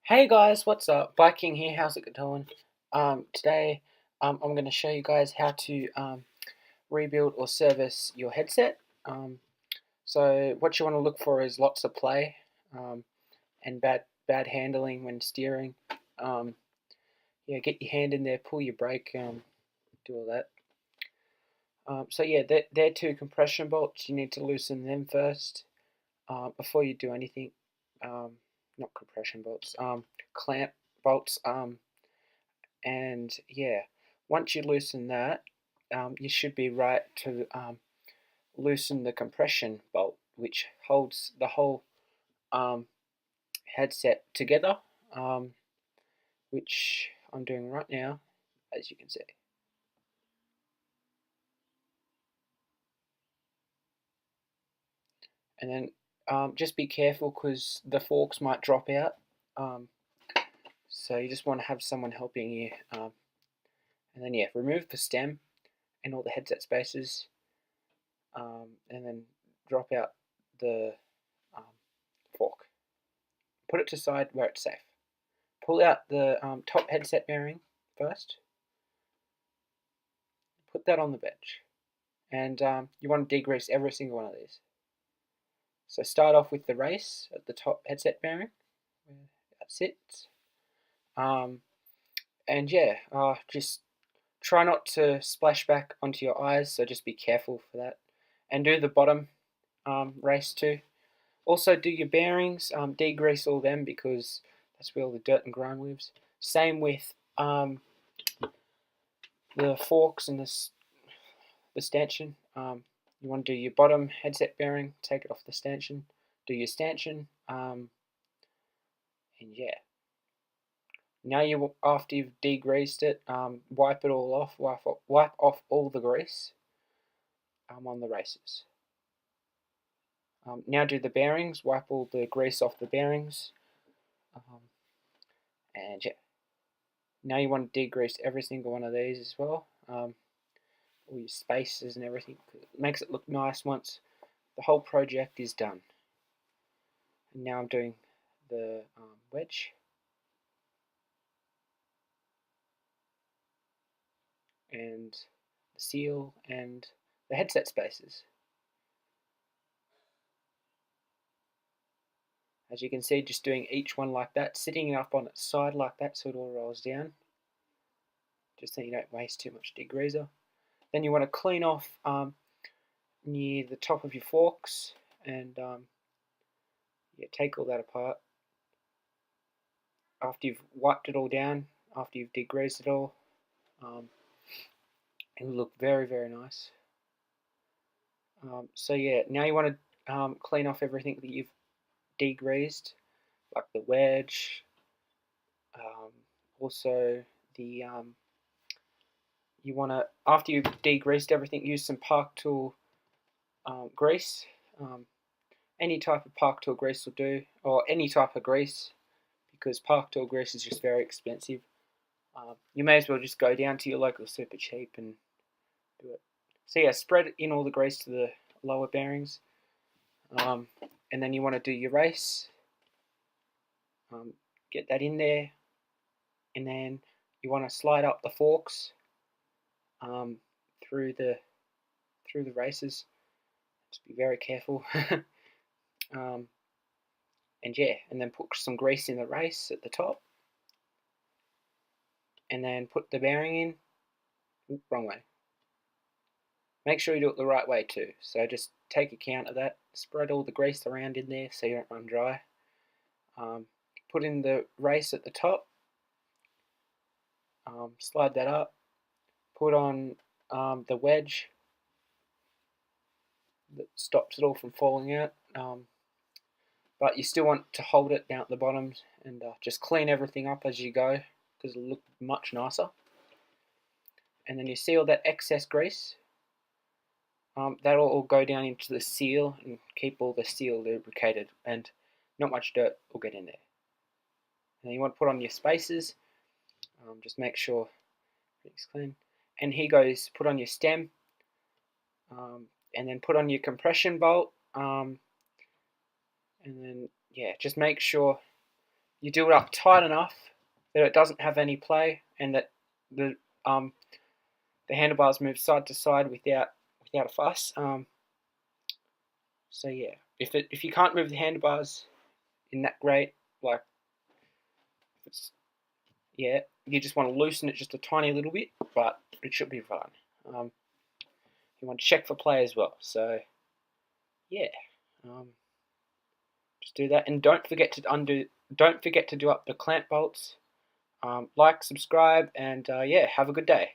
Hey guys, what's up? Viking here, how's it going? Today I'm going to show you guys how to rebuild or service your headset. So what you want to look for is lots of play and bad handling when steering. Um, yeah, get your hand in there, pull your brake, do all that. So yeah, they're two compression bolts. You need to loosen them first before you do anything. Um, Not compression bolts, clamp bolts. And yeah, once you loosen that, you should be right to loosen the compression bolt, which holds the whole um, headset together, um, which I'm doing right now, as you can see. And then just be careful because the forks might drop out. Um, so you just want to have someone helping you. And then yeah, remove the stem and all the headset spaces, and then drop out the um, fork. Put it to side where it's safe. Pull out the top headset bearing first. Put that on the bench. And you want to degrease every single one of these. So start off with the race at the top headset bearing. That sits. Um, and yeah, just try not to splash back onto your eyes, so just be careful for that. And do the bottom race too. Also do your bearings, degrease all them because that's where all the dirt and grime lives. Same with the forks and the stanchion. You want to do your bottom headset bearing, take it off the stanchion, do your stanchion, and yeah. Now after you've degreased it, wipe it all off, wipe off all the grease on the races. Now do the bearings, wipe all the grease off the bearings, um, and yeah. Now you want to degrease every single one of these as well, all your spaces and everything. It makes it look nice once the whole project is done. And now I'm doing the wedge, and the seal, and the headset spaces. As you can see, just doing each one like that, sitting it up on its side like that so it all rolls down, just so you don't waste too much degreaser. Then you want to clean off near the top of your forks, and yeah, take all that apart. After you've wiped it all down, after you've degreased it all, um, it will look very, very nice. So yeah, now you want to clean off everything that you've degreased, like the wedge, um, also the you want to, after you've degreased everything, use some Park Tool grease. Any type of Park Tool grease will do, or any type of grease, because Park Tool grease is just very expensive. You may as well just go down to your local Super Cheap and do it. So yeah, spread in all the grease to the lower bearings, and then you want to do your race. Get that in there, and then you want to slide up the forks um, through the races. Just be very careful. um, and yeah, and then put some grease in the race at the top, and then put the bearing in. Ooh, wrong way. Make sure you do it the right way too. So just take account of that. Spread all the grease around in there so you don't run dry. Put in the race at the top. Slide that up. Put on the wedge that stops it all from falling out. But you still want to hold it down at the bottom, and just clean everything up as you go because it'll look much nicer. And then you see all that excess grease. That'll all go down into the seal and keep all the seal lubricated, and not much dirt will get in there. And you want to put on your spacers. Just make sure it's clean. And here goes, put on your stem, and then put on your compression bolt, and then yeah, just make sure you do it up tight enough that it doesn't have any play, and that the handlebars move side to side without a fuss. So yeah, if you can't move the handlebars in that great, like, yeah, you just want to loosen it just a tiny little bit, but it should be fine. You want to check for play as well. So yeah, just do that, and don't forget to do up the clamp bolts. Like, subscribe, and yeah, have a good day.